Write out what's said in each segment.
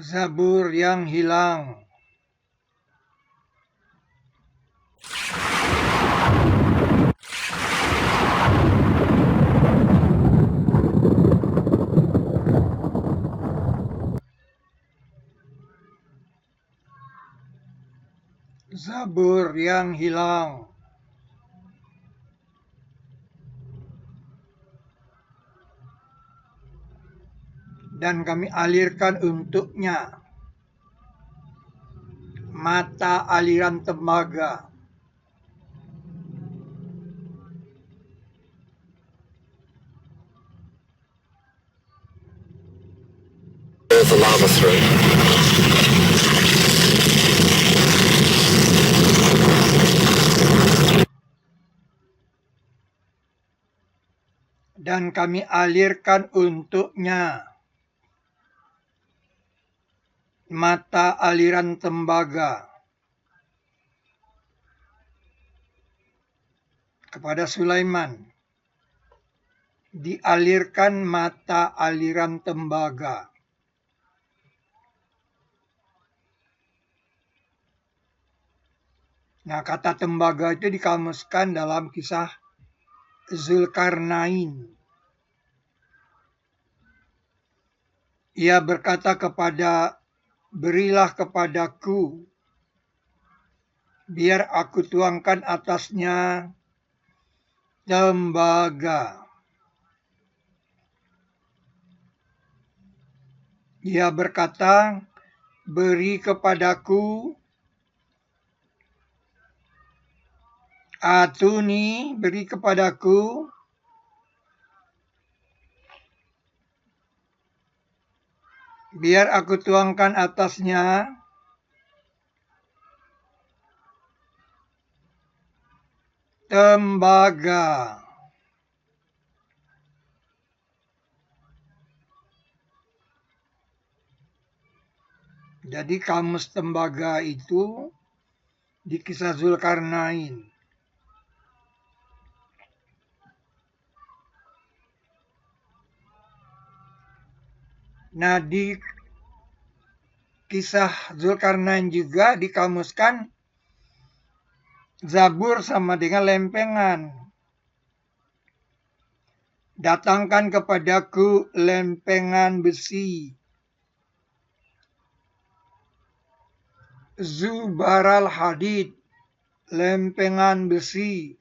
Zabur yang hilang. Zabur yang hilang. Dan kami alirkan untuknya mata aliran tembaga. There's a lava through. Dan kami alirkan untuknya mata aliran tembaga. Kepada Sulaiman dialirkan mata aliran tembaga. Nah, kata tembaga itu dikamuskan dalam kisah Zulkarnain. Ia berkata berilah kepadaku, biar aku tuangkan atasnya tembaga. Ia berkata, beri kepadaku, atuni, beri kepadaku, biar aku tuangkan atasnya tembaga. Jadi kamus tembaga itu di kisah Zulkarnain. Nah, di kisah Zulkarnain juga dikamuskan Zabur sama dengan lempengan. Datangkan kepadaku lempengan besi. Zubaral hadid, lempengan besi.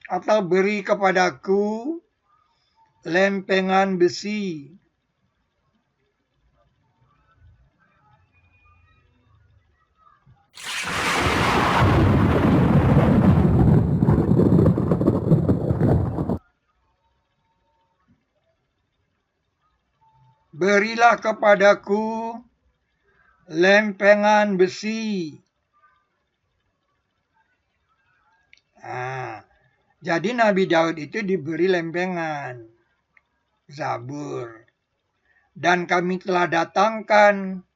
Atau beri kepadaku lempengan besi. Berilah kepadaku lempengan besi. Nah, jadi Nabi Daud itu diberi lempengan Zabur. Dan kami telah datangkan.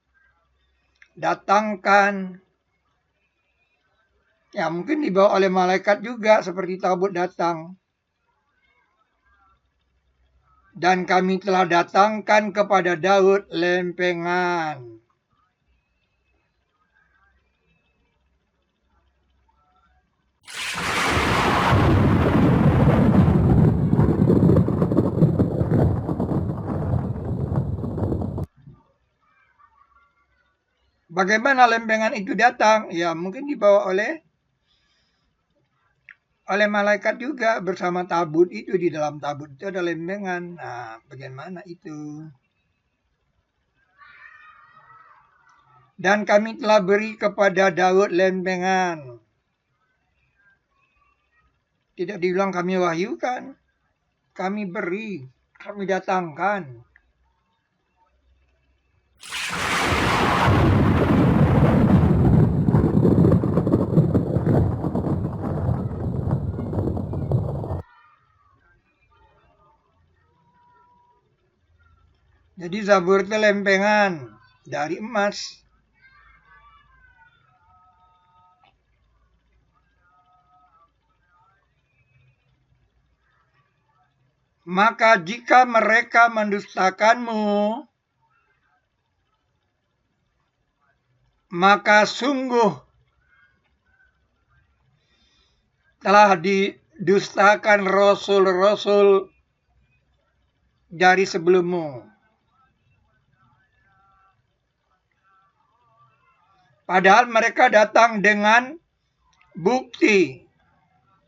Ya, mungkin dibawa oleh malaikat juga seperti tabut datang. Dan kami telah datangkan kepada Daud lempengan. Bagaimana lempengan itu datang? Ya, mungkin dibawa oleh malaikat juga bersama tabut itu. Di dalam tabut itu ada lempengan. Nah, bagaimana itu? Dan kami telah beri kepada Daud lempengan. Tidak dibilang kami wahyukan. Kami beri, kami datangkan. Jadi Zabur itu lempengan dari emas. Maka jika mereka mendustakanmu, maka sungguh telah didustakan rasul-rasul dari sebelummu. Padahal mereka datang dengan bukti,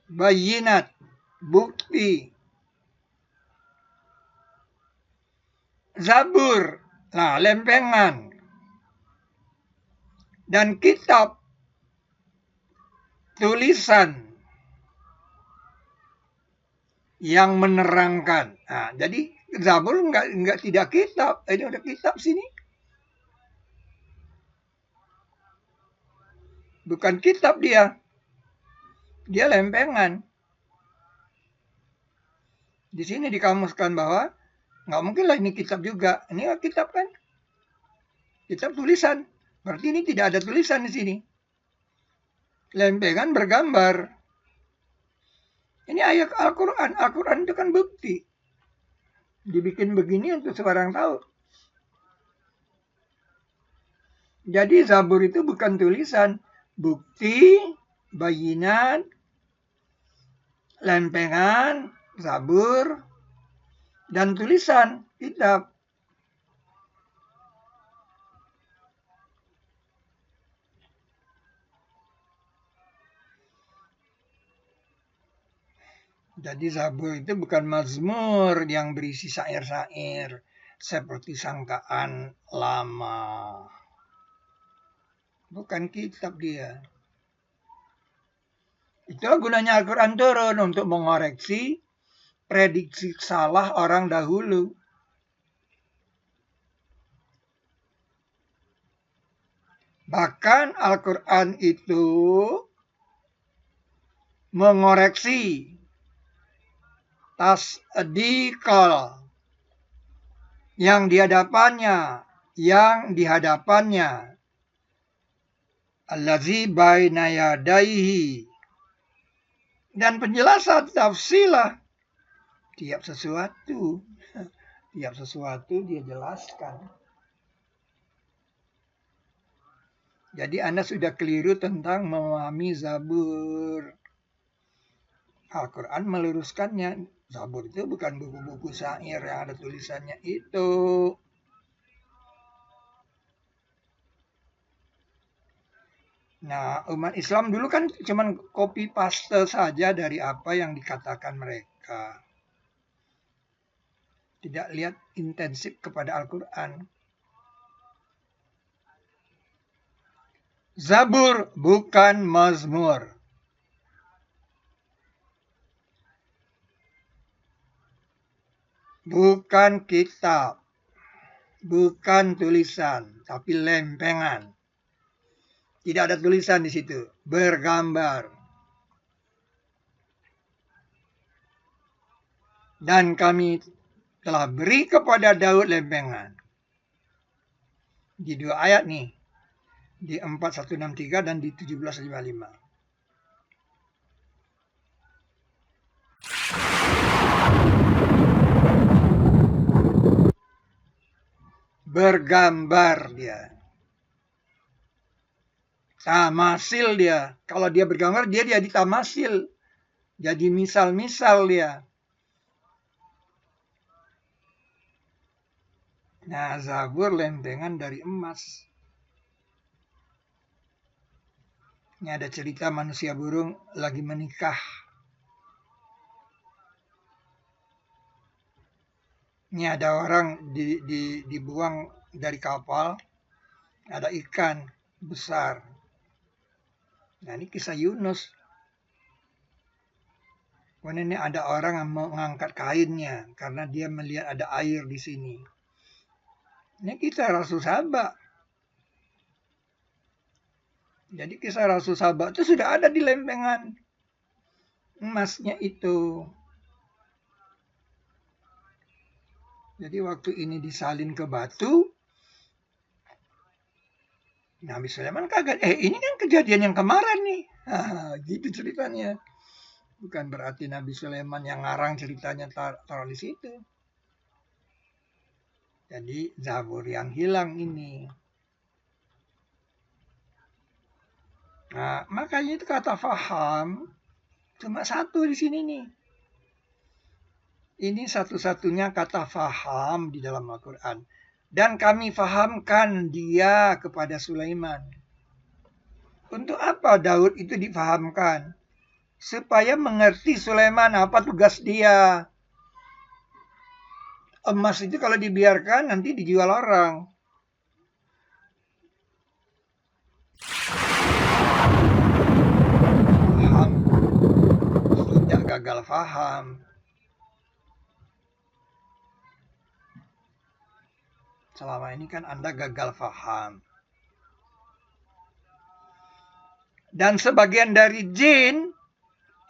bayinat, bukti. Zabur, lempengan, dan kitab tulisan yang menerangkan. Nah, jadi Zabur enggak tidak kitab, ini udah kitab sini. Bukan kitab dia lempengan. Di sini dikamuskan bahwa nggak mungkin lah ini kitab juga. Ini kitab kan? Kitab tulisan. Berarti ini tidak ada tulisan di sini. Lempengan bergambar. Ini ayat Al-Quran. Al-Quran itu kan bukti. Dibikin begini untuk sebarang tahu. Jadi Zabur itu bukan tulisan. Bukti, bayinat, lempengan, Zabur, dan tulisan kitab. Jadi Zabur itu bukan mazmur yang berisi syair-syair seperti sangkaan lama. Bukan kitab dia. Itulah gunanya Al-Quran turun untuk mengoreksi prediksi salah orang dahulu. Bahkan Al-Quran itu mengoreksi tasdikal yang dihadapannya allazi baina yadaihi, dan penjelasan tafsilah tiap sesuatu dia jelaskan. Jadi Anda sudah keliru tentang memahami Zabur. Al-Quran meluruskannya. Zabur itu bukan buku-buku syair yang ada tulisannya itu. Nah, umat Islam dulu kan cuma copy paste saja dari apa yang dikatakan mereka. Tidak lihat intensif kepada Al-Quran. Zabur bukan mazmur. Bukan kitab. Bukan tulisan, tapi lempengan. Tidak ada tulisan di situ, bergambar. Dan kami telah beri kepada Daud lempengan. Di 2 ayat nih. Di 4163 dan di 1755. Bergambar dia. Tamasil dia. Kalau dia bergambar, dia jadi tamasil. Jadi misal-misal dia. Nah, Zabur lempengan dari emas. Ini ada cerita manusia burung lagi menikah. Ini ada orang dibuang dari kapal. Ada ikan besar. Nah, ini kisah Yunus. Kemudian ini ada orang yang mengangkat kainnya karena dia melihat ada air di sini. Ini kisah Rasul Saba. Jadi kisah Rasul Saba itu sudah ada di lempengan emasnya itu. Jadi waktu ini disalin ke batu, Nabi Sulaiman kaget. Ini kan kejadian yang kemarin nih. Gitu ceritanya. Bukan berarti Nabi Sulaiman yang ngarang ceritanya taruh di situ. Jadi Zabur yang hilang ini. Nah, makanya itu kata faham cuma satu di sini nih. Ini satu-satunya kata faham di dalam Al-Quran. Dan kami fahamkan dia kepada Sulaiman. Untuk apa Daud itu difahamkan? Supaya mengerti Sulaiman apa tugas dia. Emas itu kalau dibiarkan nanti dijual orang. Paham. Tidak gagal paham. Selama ini kan Anda gagal paham. Dan sebagian dari jin,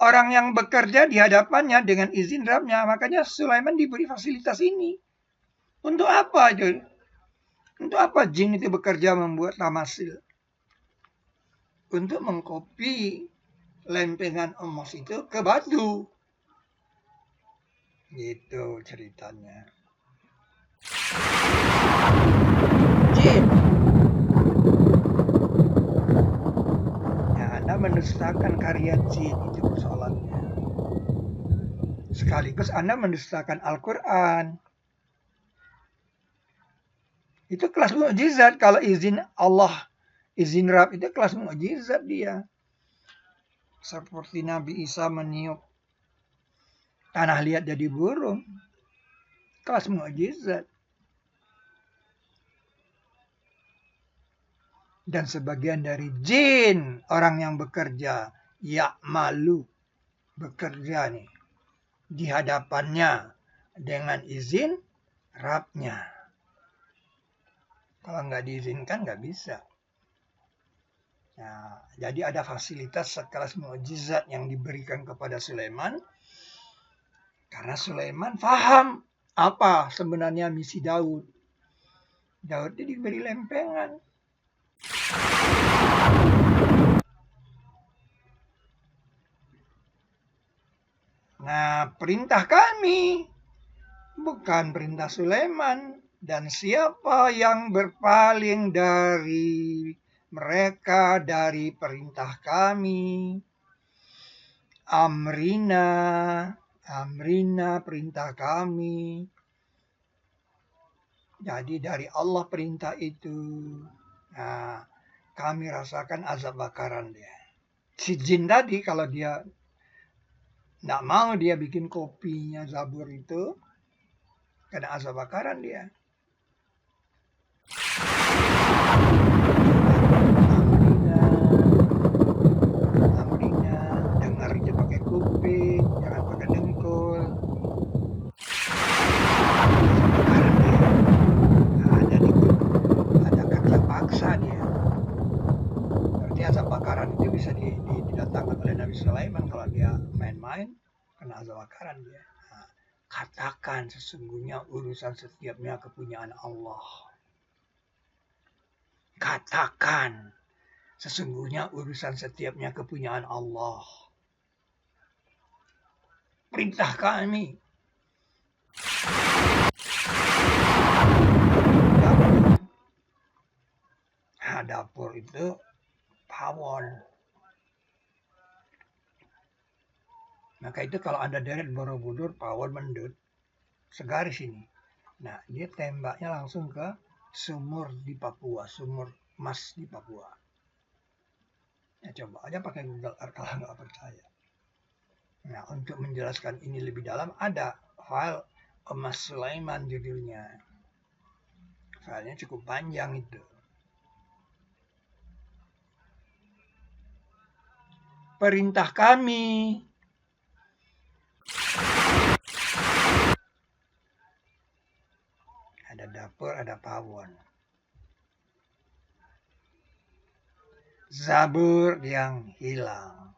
orang yang bekerja di hadapannya dengan izin Rabbnya. Makanya Sulaiman diberi fasilitas ini. Untuk apa itu? Untuk apa jin itu bekerja membuat tamasil? Untuk mengkopi lempengan emas itu ke batu. Gitu ceritanya. Jin. Ya, Anda mendustakan karya jin, itu persoalannya. Sekaligus Anda mendustakan Al-Quran. Itu kelas mukjizat. Kalau izin Allah, izin Rabb itu kelas mukjizat dia. Seperti Nabi Isa meniup tanah liat jadi burung. Kelas mukjizat. Dan sebagian dari jin, orang yang bekerja, ya malu, bekerja nih di hadapannya dengan izin Rabbnya. Kalau nggak diizinkan nggak bisa. Nah, jadi ada fasilitas sekelas mukjizat yang diberikan kepada Sulaiman. Karena Sulaiman paham apa sebenarnya misi Daud. Daud itu diberi lempengan. Nah, perintah kami bukan perintah Sulaiman. Dan siapa yang berpaling dari mereka dari perintah kami? Amrina perintah kami. Jadi dari Allah perintah itu. Nah, kami rasakan azab bakaran dia. Si jin tadi kalau dia nggak mau dia bikin kopinya Zabur itu, kena azab bakaran dia. Amrina, dengar itu pakai kuping, jangan pakai dengkul. Ada kerja paksa dia. Berarti azab bakaran itu bisa didatangkan oleh Nabi Sulaiman kalau dia main-main, kena azab bakaran dia. Nah, katakan sesungguhnya urusan setiapnya kepunyaan Allah. Katakan sesungguhnya urusan setiapnya kepunyaan Allah. Perintah kami. Nah, dapur itu pawon. Maka itu kalau Anda deret Borobudur, pawon mendut, segaris ini. Nah, dia tembaknya langsung ke sumur di Papua, sumur emas di Papua. Ya, coba aja pakai Google Earth kalau nggak percaya. Nah, untuk menjelaskan ini lebih dalam, ada file Emas Sulaiman judulnya. Filenya cukup panjang itu. Perintah kami. Ada dapur, ada pawon. Zabur yang hilang.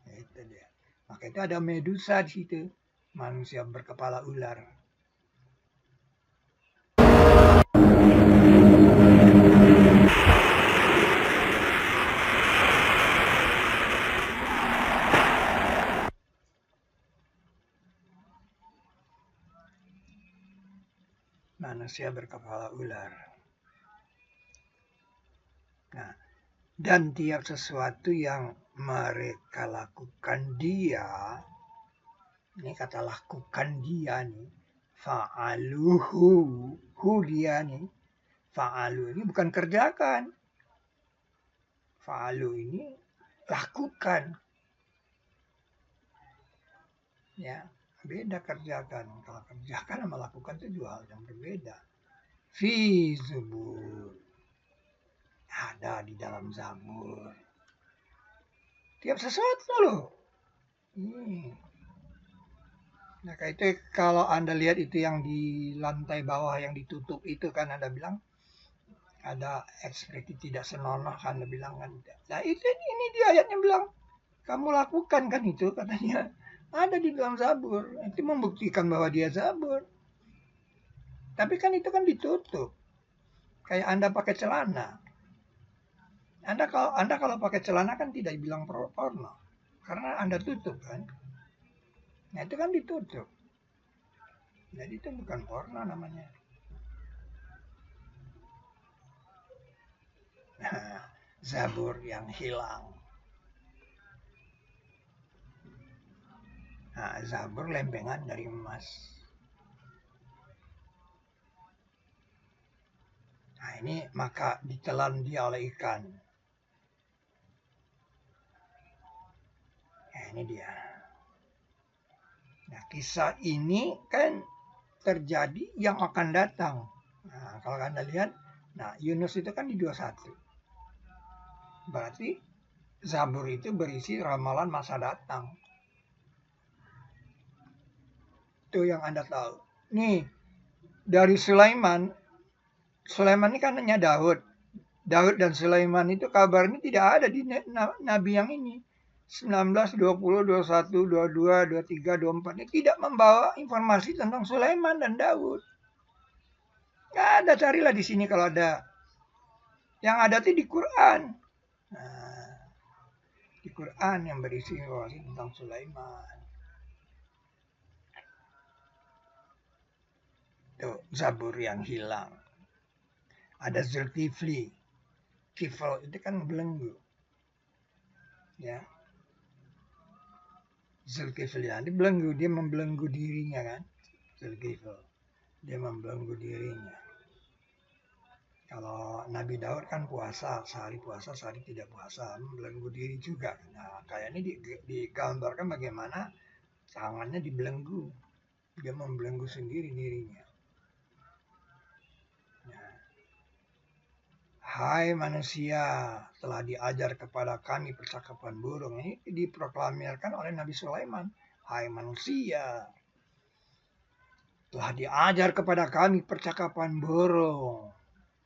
Itu dia. Maka itu ada Medusa di situ. Manusia berkepala ular. Manusia berkepala ular. Nah, Dan tiap sesuatu yang mereka lakukan dia, ini kata lakukan dia nih, fa'aluhu, dia nih, fa'alu ini bukan kerjakan, fa'alu ini lakukan, ya beda kerjakan. Kalau kerjakan sama lakukan itu dua hal yang berbeda. Fi Zubur, ada di dalam Zabur. Tiap sesuatu loh. Nah, kayak itu kalau Anda lihat itu yang di lantai bawah yang ditutup itu kan Anda bilang ada ekspresi tidak senonoh kan Anda bilang kan. Nah, itu ini dia ayatnya bilang kamu lakukan kan itu katanya. Ada di dalam Zabur. Itu membuktikan bahwa dia Zabur. Tapi kan itu kan ditutup. Kayak Anda pakai celana. Anda kalau pakai celana kan tidak bilang porno. Karena Anda tutup kan. Nah itu kan ditutup. Jadi itu bukan porno namanya. Nah, Zabur yang hilang. Nah, Zabur lempengan dari emas. Nah ini maka ditelan dia oleh ikan. Nah ini dia. Nah kisah ini kan terjadi yang akan datang. Nah kalau Anda lihat, nah Yunus itu kan di 21. Berarti Zabur itu berisi ramalan masa datang. Itu yang Anda tahu. Nih, dari Sulaiman ini kan hanya Daud. Daud dan Sulaiman itu kabarnya tidak ada di nabi yang ini. 19, 20, 21, 22, 23, 24 ini tidak membawa informasi tentang Sulaiman dan Daud. Nggak ada, carilah di sini kalau ada. Yang ada itu di Quran. Nah, di Quran yang berisi informasi tentang Sulaiman. Tuh, Zabur yang hilang. Ada Zulkifli. Kifl itu kan belenggu. Ya. Zulkifli nanti belenggu, dia membelenggu dirinya kan. Zulkifli. Dia membelenggu dirinya. Kalau Nabi Daud kan puasa, sehari tidak puasa, membelenggu diri juga. Nah, kayak ini digambarkan bagaimana tangannya dibelenggu. Dia membelenggu sendiri dirinya. Hai manusia, telah diajar kepada kami percakapan burung. Ini diproklamirkan oleh Nabi Sulaiman. Hai manusia, telah diajar kepada kami percakapan burung.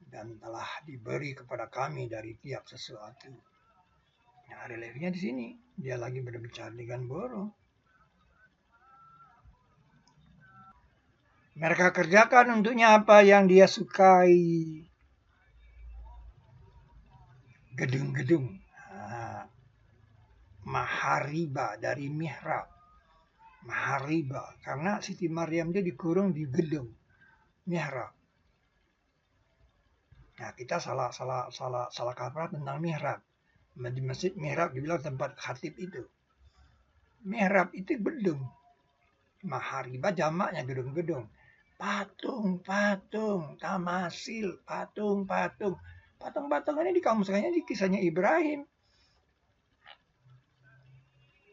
Dan telah diberi kepada kami dari tiap sesuatu. Nah, reliefnya di sini. Dia lagi berbicara dengan burung. Mereka kerjakan untuknya apa yang dia sukai. Gedung-gedung. Nah, mahariba dari mihrab. Mahariba. Karena Siti Maryam dia dikurung di gedung. Mihrab. Nah, kita salah kaprah tentang mihrab. Di masjid mihrab dibilang tempat khatib itu. Mihrab itu gedung. Mahariba jamaknya gedung-gedung. Patung-patung, tamasil, patung-patung. Patung-patung ini dikamuskannya di kisahnya Ibrahim.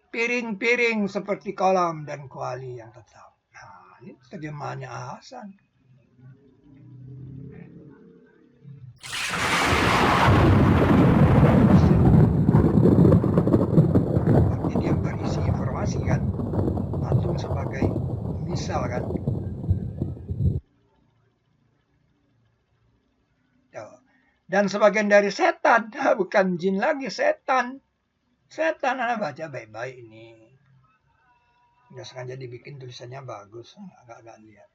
Piring-piring seperti kolam dan kuali yang tetap. Nah, ini terjemahannya Hasan. Jadi yang berisi informasi kan. Patung sebagai misal kan. Dan sebagian dari setan, bukan jin lagi, setan. Setan, Anda baca baik-baik ini. Nggak sengaja dibikin tulisannya bagus, agak lihat.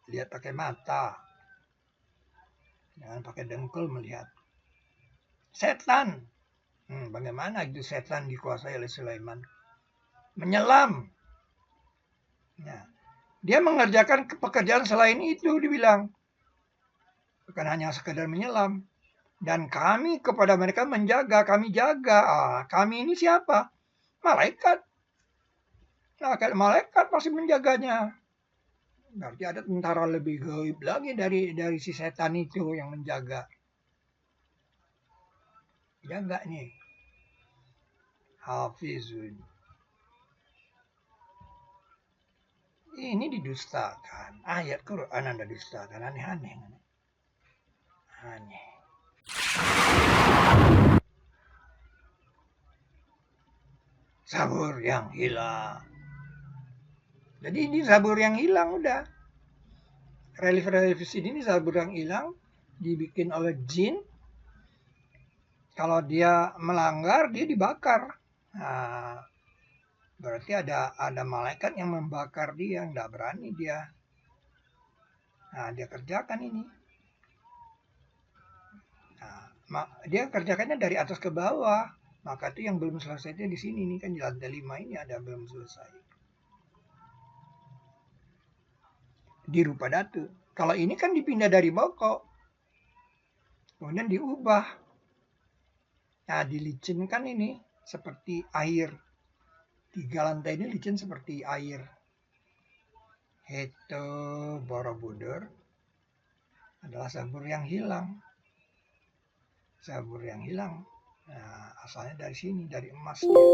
Lihat pakai mata. Jangan pakai dengkul melihat. Setan. Bagaimana itu setan dikuasai oleh Sulaiman? Menyelam. Nah, dia mengerjakan pekerjaan selain itu, dibilang. Bukan hanya sekedar menyelam. Dan kami kepada mereka menjaga, kami jaga. Kami ini siapa? Malaikat. Nah, malaikat pasti menjaganya. Berarti ada tentara lebih gaib lagi dari si setan itu yang menjaga. Jaga nih. Hafizun. Ini didustakan. Ayat Quran Anda dustakan. Aneh-aneh. Aneh. Zabur yang hilang. Jadi ini zabur yang hilang udah. Relief ini zabur yang hilang dibikin oleh jin. Kalau dia melanggar, dia dibakar. Nah, berarti ada malaikat yang membakar dia, nggak berani dia. Nah, dia kerjakan ini. Nah, dia kerjakannya dari atas ke bawah. Maka itu yang belum selesai itu di sini nih kan di lantai 5 ini ada belum selesai. Di rupa datu. Kalau ini kan dipindah dari bokok. Kemudian diubah. Nah, dilicinkan ini seperti air. 3 lantai ini licin seperti air. Itu Borobudur adalah zabur yang hilang. Zabur yang hilang. Nah, asalnya dari sini, dari emas dia.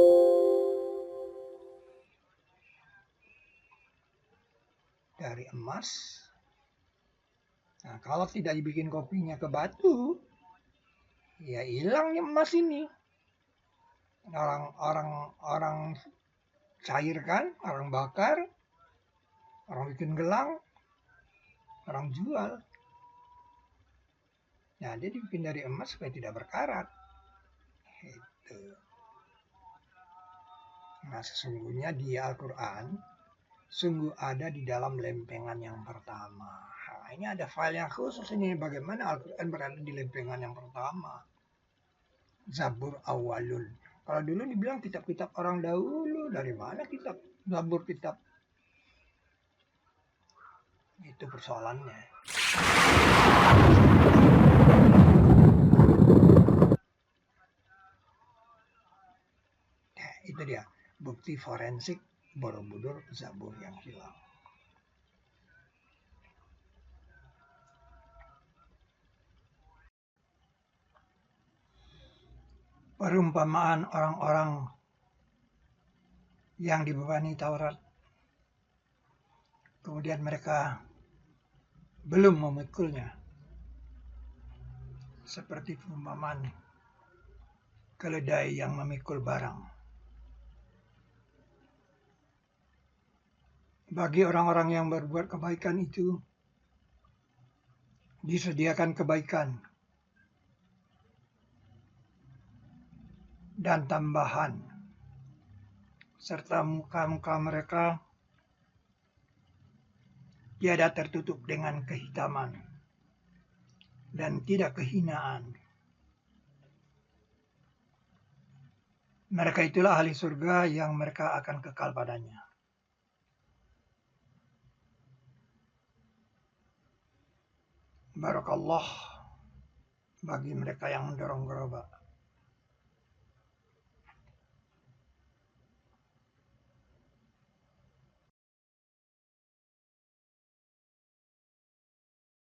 Dari emas. Nah, kalau tidak dibikin kopinya ke batu, ya hilangnya emas ini. Orang cairkan, orang bakar, orang bikin gelang, orang jual. Nah, dia dibikin dari emas supaya tidak berkarat. Itu. Nah, sesungguhnya di Al-Quran, sungguh ada di dalam lempengan yang pertama. Nah, ini ada file yang khusus ini, bagaimana Al-Quran berada di lempengan yang pertama. Zabur awalul. Kalau dulu dibilang kitab-kitab orang dahulu, dari mana kitab Zabur kitab? Itu persoalannya. Nah, itu dia bukti forensik Borobudur Zabur yang hilang. Perumpamaan orang-orang yang dibebani Taurat. Kemudian mereka belum memikulnya. Seperti perumpamaan keledai yang memikul barang. Bagi orang-orang yang berbuat kebaikan itu, disediakan kebaikan dan tambahan, serta muka-muka mereka tiada tertutup dengan kehitaman dan tidak kehinaan. Mereka itulah ahli surga yang mereka akan kekal padanya. Barakallah bagi mereka yang mendorong gerobak.